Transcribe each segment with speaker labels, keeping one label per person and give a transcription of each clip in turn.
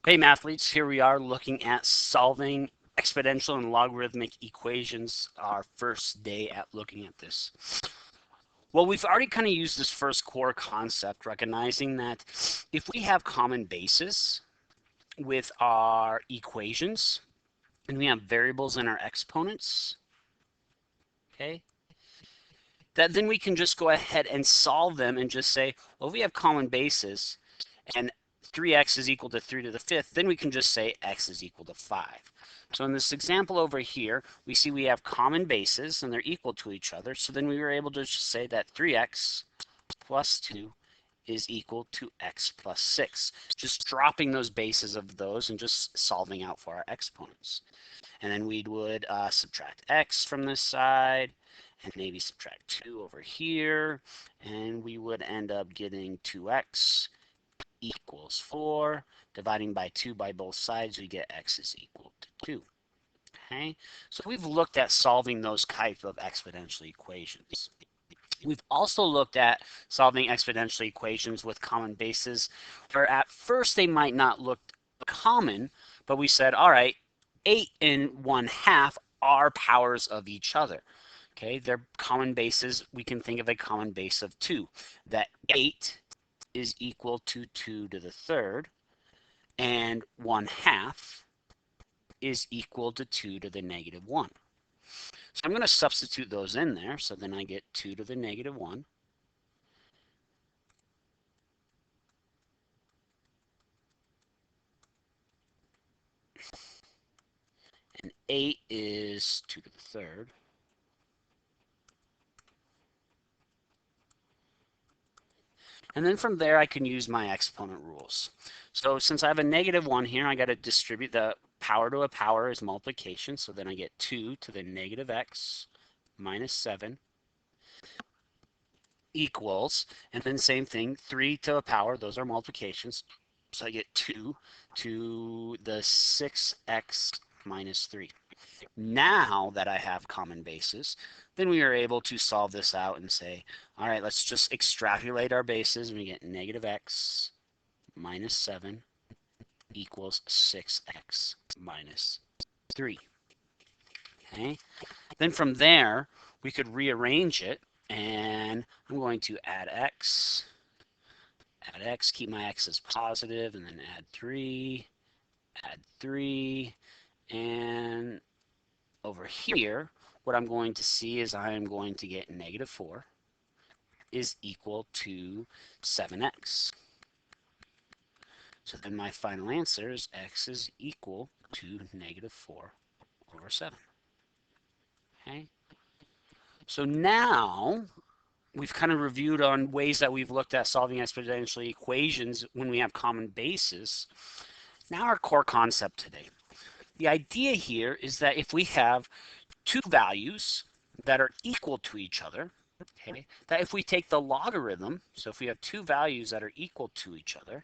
Speaker 1: Hey mathletes, here we are looking at solving exponential and logarithmic equations, our first day at looking at this. Well, we've already kind of used this first core concept, recognizing that if we have common bases with our equations and we have variables in our exponents, okay, that then we can just go ahead and solve them and just say, well, if we have common bases and 3x is equal to 3 to the 5th, then we can just say x is equal to 5. So in this example over here, we see we have common bases and they're equal to each other. So then we were able to just say that 3x plus 2 is equal to x plus 6. Just dropping those bases of those and just solving out for our exponents. And then we would subtract x from this side and maybe subtract 2 over here. And we would end up getting 2x equals 4. Dividing by 2 by both sides, we get x is equal to 2. Okay, so we've looked at solving those type of exponential equations. We've also looked at solving exponential equations with common bases, where at first they might not look common, but we said, all right, 8 and 1/2 are powers of each other. Okay, they're common bases. We can think of a common base of 2. That 8 is equal to 2 to the 3rd, and 1/2 is equal to 2 to the negative 1. So I'm going to substitute those in there, so then I get 2 to the negative 1. And 8 is 2 to the 3rd. And then from there, I can use my exponent rules. So since I have a negative 1 here, I got to distribute the power to a power is multiplication. So then I get 2 to the negative x minus 7 equals, and then same thing, 3 to a power, those are multiplications. So I get 2 to the 6x minus 3. Now that I have common bases, then we are able to solve this out and say, all right, let's just extrapolate our bases, and we get negative x minus 7 equals 6x minus 3. Okay, then from there, we could rearrange it, and I'm going to add x, keep my x's positive, and then add 3, and over here, what I'm going to see is I am going to get negative 4 is equal to 7x. So then my final answer is x is equal to negative 4 over 7. Okay. So now we've kind of reviewed on ways that we've looked at solving exponential equations when we have common bases. Now our core concept today. The idea here is that if we have two values that are equal to each other, okay, that if we take the logarithm, so if we have two values that are equal to each other,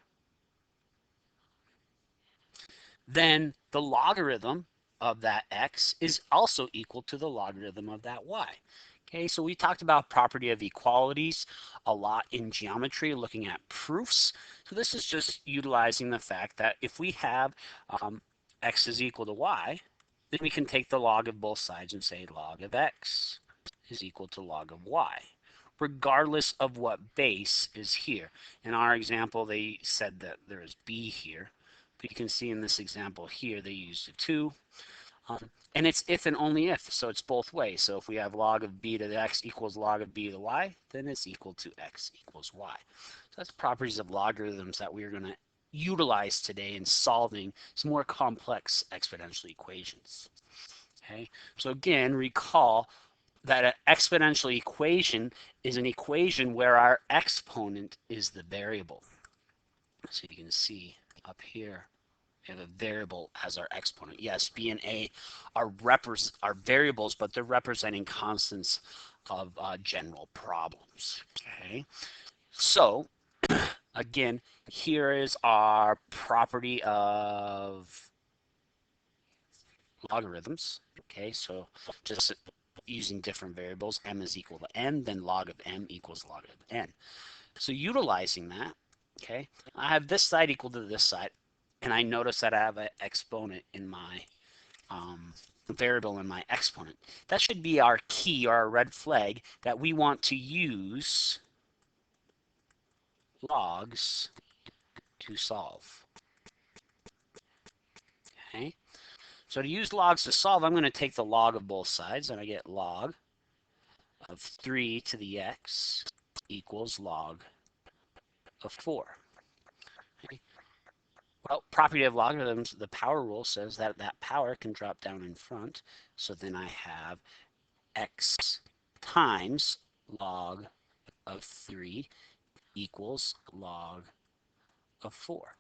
Speaker 1: then the logarithm of that x is also equal to the logarithm of that y. Okay, so we talked about property of equalities a lot in geometry, looking at proofs. So this is just utilizing the fact that if we have x is equal to y, then we can take the log of both sides and say log of x is equal to log of y, regardless of what base is here. In our example, they said that there is b here, but you can see in this example here, they used a 2. And it's if and only if, so it's both ways. So if we have log of b to the x equals log of b to the y, then it's equal to x equals y. So that's properties of logarithms that we're going to utilize today in solving some more complex exponential equations. Okay, so again, recall that an exponential equation is an equation where our exponent is the variable. So you can see up here, we have a variable as our exponent. Yes, b and a are variables, but they're representing constants of general problems. Okay, so again, here is our property of logarithms. Okay, so just using different variables, m is equal to n, then log of m equals log of n. So utilizing that, okay, I have this side equal to this side. and I notice that I have an exponent in my variable in my exponent. That should be our key or our red flag that we want to use logs to solve. Okay, so to use logs to solve, I'm going to take the log of both sides, and I get log of 3 to the x equals log of 4. Okay. Well, property of logarithms, the power rule says that that power can drop down in front. So then I have x times log of 3 equals log of 4.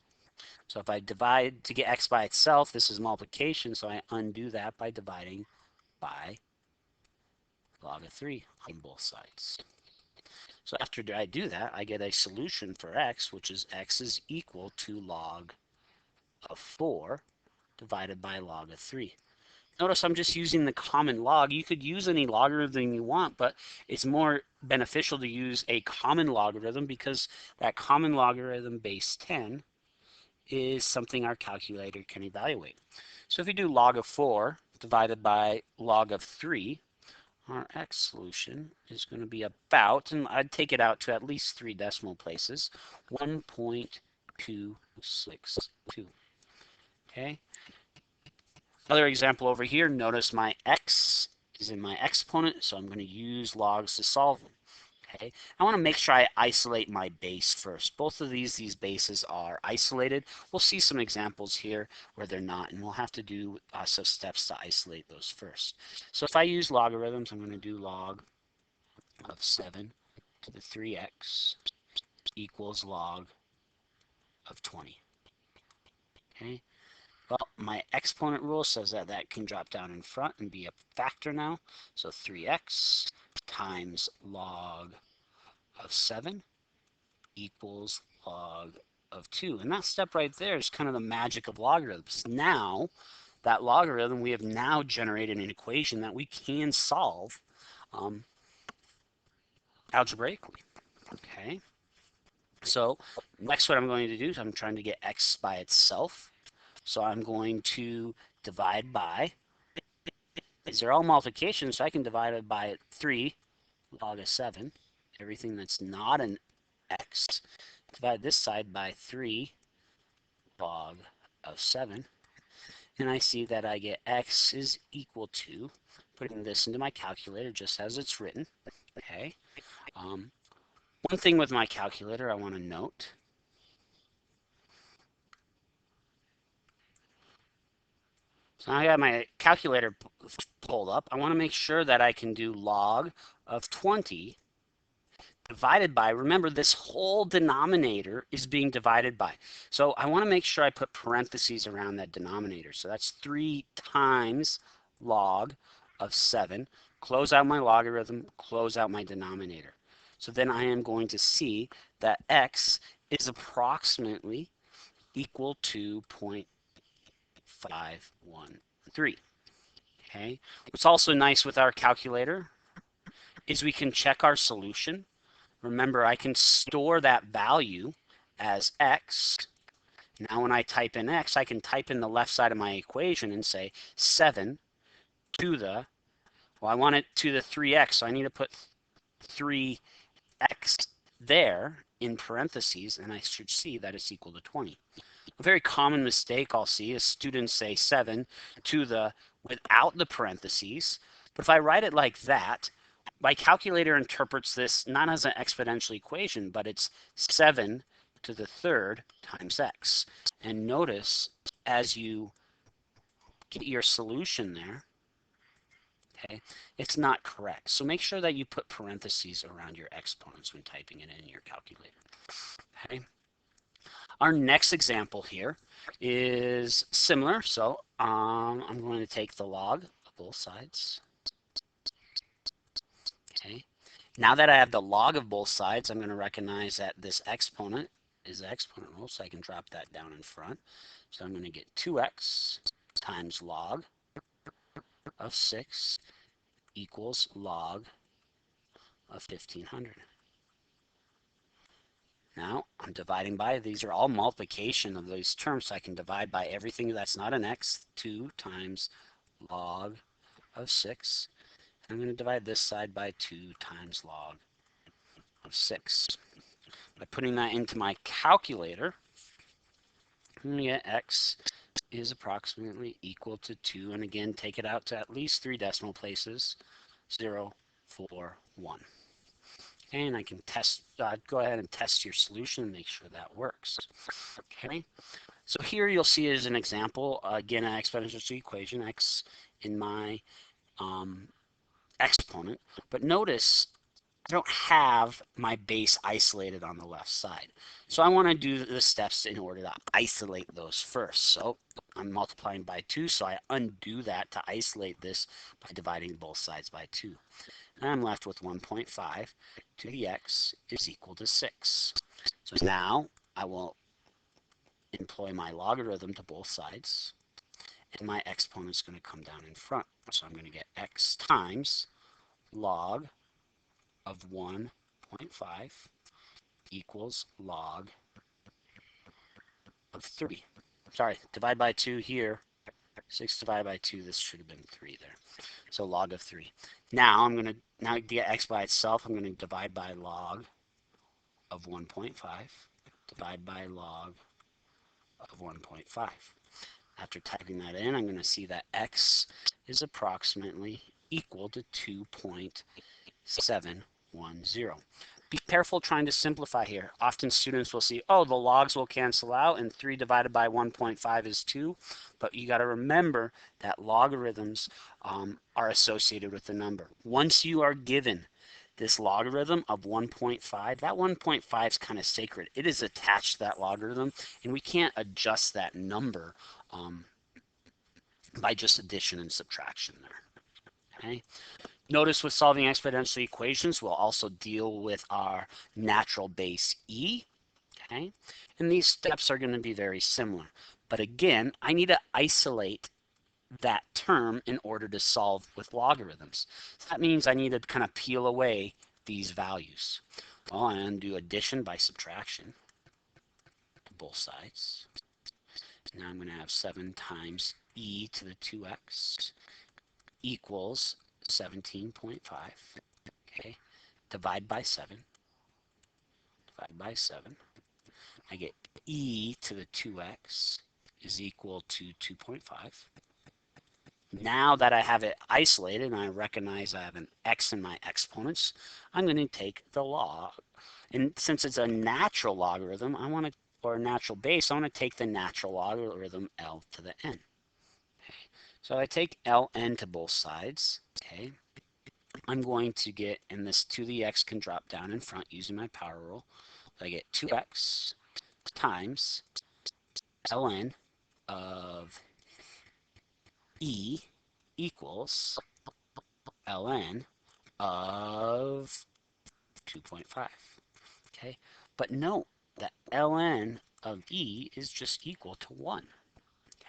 Speaker 1: So if I divide to get x by itself, this is multiplication, so I undo that by dividing by log of 3 on both sides. So after I do that, I get a solution for x, which is x is equal to log of 4 divided by log of 3. Notice I'm just using the common log. You could use any logarithm you want, but it's more beneficial to use a common logarithm because that common logarithm base 10 is something our calculator can evaluate. So if we do log of 4 divided by log of 3, our x solution is going to be about, and I'd take it out to at least 3 decimal places, 1.262. Okay. Other example over here, notice my x is in my exponent, so I'm going to use logs to solve them. Okay, I want to make sure I isolate my base first. Both of these bases are isolated. We'll see some examples here where they're not, and we'll have to do some steps to isolate those first. So if I use logarithms, I'm going to do log of 7 to the 3x equals log of 20. Okay. Well, my exponent rule says that that can drop down in front and be a factor now. So 3x times log of 7 equals log of 2. And that step right there is kind of the magic of logarithms. Now, that logarithm, we have now generated an equation that we can solve algebraically. Okay. So next what I'm going to do is I'm trying to get x by itself. So I'm going to divide by, these are all multiplications, so I can divide it by 3 log of 7. Everything that's not an x, divide this side by 3 log of 7. And I see that I get x is equal to, putting this into my calculator just as it's written. Okay. One thing with my calculator I want to note. So now I got my calculator pulled up. I want to make sure that I can do log of 20 divided by, remember this whole denominator is being divided by. So I want to make sure I put parentheses around that denominator. So that's 3 times log of 7. Close out my logarithm, close out my denominator. So then I am going to see that x is approximately equal to 0.513. Okay. What's also nice with our calculator is we can check our solution. Remember, I can store that value as x. Now when I type in x, I can type in the left side of my equation and say 7 to the, well, I want it to the 3x, so I need to put 3x there in parentheses, and I should see that it's equal to 20. A very common mistake I'll see is students say 7 to the without the parentheses, but if I write it like that, my calculator interprets this not as an exponential equation, but it's 7 to the third times x. And notice as you get your solution there, okay, it's not correct. So make sure that you put parentheses around your exponents when typing it in your calculator. Okay. Our next example here is similar. So I'm going to take the log of both sides. Okay. Now that I have the log of both sides, I'm going to recognize that this exponent is the exponent rule, so I can drop that down in front. So I'm going to get 2x times log of 6 equals log of 1500. Now I'm dividing by, these are all multiplication of these terms, so I can divide by everything that's not an x, 2 times log of 6. I'm going to divide this side by 2 times log of 6. By putting that into my calculator, I'm going to get x is approximately equal to 2, and again, take it out to at least 3 decimal places, 0, 4, 1. And I can go ahead and test your solution and make sure that works. Okay, so here you'll see as an example, again, an exponential equation, x in my exponent, but notice I don't have my base isolated on the left side. So I want to do the steps in order to isolate those first. So I'm multiplying by 2, so I undo that to isolate this by dividing both sides by 2. And I'm left with 1.5 to the x is equal to 6. So now I will employ my logarithm to both sides, and my exponent is going to come down in front. So I'm going to get x times log of 1.5 equals log of 3. Sorry, divide by 2 here. 6 divided by 2, this should have been 3 there. So log of 3. Now to get x by itself, I'm going to divide by log of 1.5, divide by log of 1.5. After typing that in, I'm going to see that x is approximately equal to 2.710. Be careful trying to simplify here. Often students will see, oh, the logs will cancel out and 3 divided by 1.5 is 2. But you got to remember that logarithms are associated with the number. Once you are given this logarithm of 1.5, that 1.5 is kind of sacred. It is attached to that logarithm, and we can't adjust that number by just addition and subtraction there. Okay. Notice with solving exponential equations, we'll also deal with our natural base e, okay? And these steps are going to be very similar. But again, I need to isolate that term in order to solve with logarithms. So that means I need to kind of peel away these values. Well, I'm going to do addition by subtraction to both sides. Now I'm going to have 7 times e to the 2x equals 17.5. Okay, divide by 7. Divide by 7. I get e to the 2x is equal to 2.5. Now that I have it isolated and I recognize I have an x in my exponents, I'm going to take the log. And since it's a natural logarithm, or a natural base, I want to take the natural logarithm L to the n. Okay. So I take ln to both sides. Okay. I'm going to get, and this 2 to the x can drop down in front using my power rule. So I get 2x times ln of e equals ln of 2.5. Okay, but note that ln of e is just equal to 1.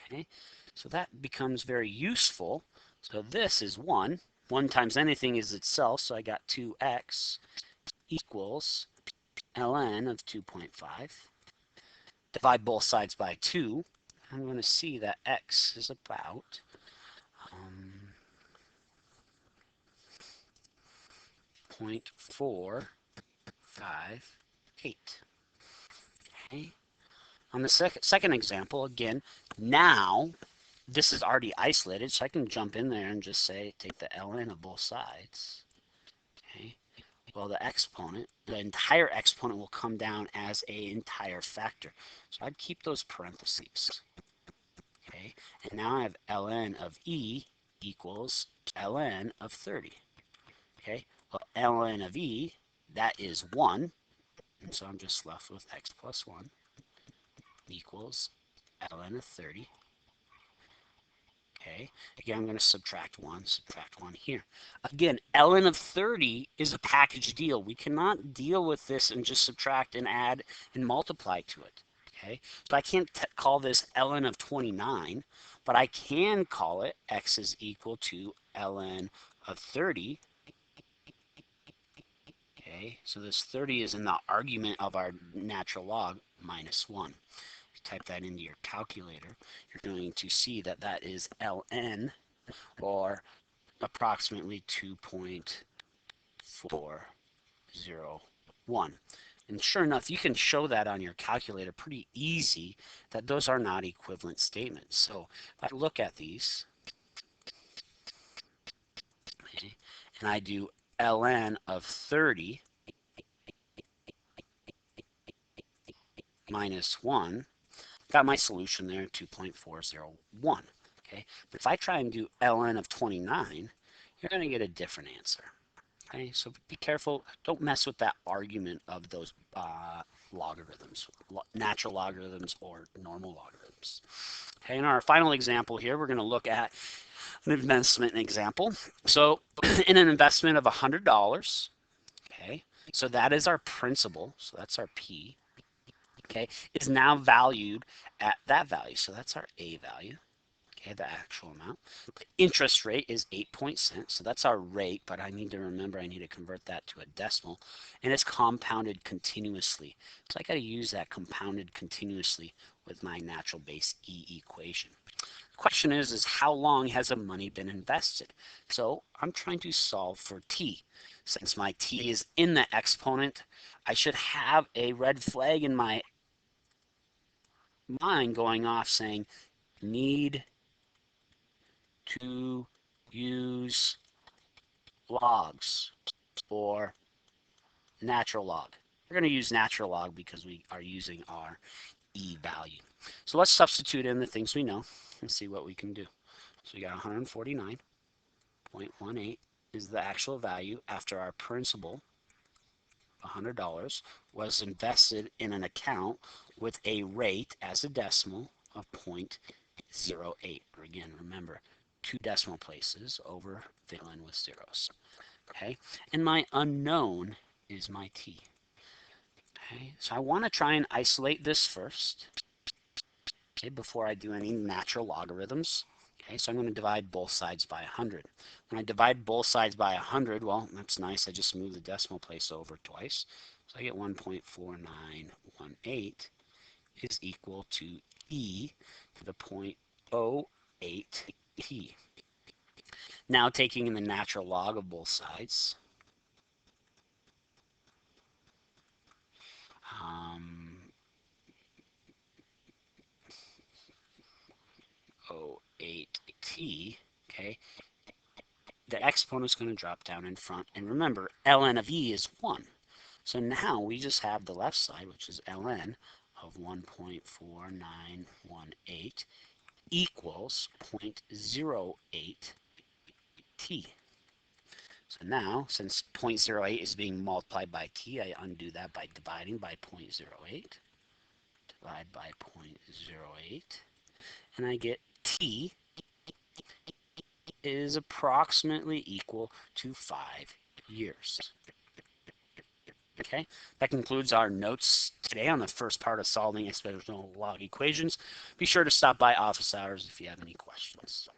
Speaker 1: Okay, so that becomes very useful. So this is 1. 1 times anything is itself, so I got 2x equals ln of 2.5. Divide both sides by 2. I'm going to see that x is about 0.458. Okay. On the second example, again, now this is already isolated, so I can jump in there and just say, take the ln of both sides. Okay. Well, the entire exponent will come down as an entire factor. So I'd keep those parentheses. Okay. And now I have ln of e equals ln of 30. Okay. Well, ln of e, that is 1. And so I'm just left with x plus 1 equals ln of 30. Okay, again, I'm going to subtract 1 here. Again, ln of 30 is a package deal. We cannot deal with this and just subtract and add and multiply to it. Okay, so I can't call this ln of 29, but I can call it x is equal to ln of 30. Okay, so this 30 is in the argument of our natural log minus 1. Type that into your calculator, you're going to see that that is ln, or approximately 2.401. And sure enough, you can show that on your calculator pretty easy, that those are not equivalent statements. So if I look at these, okay, and I do ln of 30 minus 1, got my solution there, 2.401. Okay, but if I try and do ln of 29, you're going to get a different answer. Okay, so be careful. Don't mess with that argument of those logarithms, natural logarithms or normal logarithms. Okay, in our final example here, we're going to look at an investment example. So in an investment of $100, okay, so that is our principal, so that's our P, okay, is now valued at that value. So that's our A value, okay, the actual amount. The interest rate is 8%, so that's our rate, but I need to remember I need to convert that to a decimal, and it's compounded continuously. So I got to use that compounded continuously with my natural base E equation. The question is how long has the money been invested? So I'm trying to solve for T. Since my T is in the exponent, I should have a red flag in my mind going off saying need to use logs or natural log. We're going to use natural log because we are using our E value. So let's substitute in the things we know and see what we can do. So we got 149.18 is the actual value after our principal, $100, was invested in an account with a rate as a decimal of 0.08. Again, remember, 2 decimal places over fill in with zeros. Okay, and my unknown is my T. Okay, so I want to try and isolate this first, okay, before I do any natural logarithms. Okay, so I'm going to divide both sides by 100. When I divide both sides by 100, well, that's nice. I just move the decimal place over twice. So I get 1.4918 is equal to E to the 0.08t. Now taking in the natural log of both sides, 0.08t, okay, the exponent is going to drop down in front. And remember, ln of E is 1. So now we just have the left side, which is ln of 1.4918 equals 0.08t. So now, since 0.08 is being multiplied by t, I undo that by dividing by 0.08. Divide by 0.08. And I get t is approximately equal to 5 years. Okay, that concludes our notes today on the first part of solving exponential log equations. Be sure to stop by office hours if you have any questions.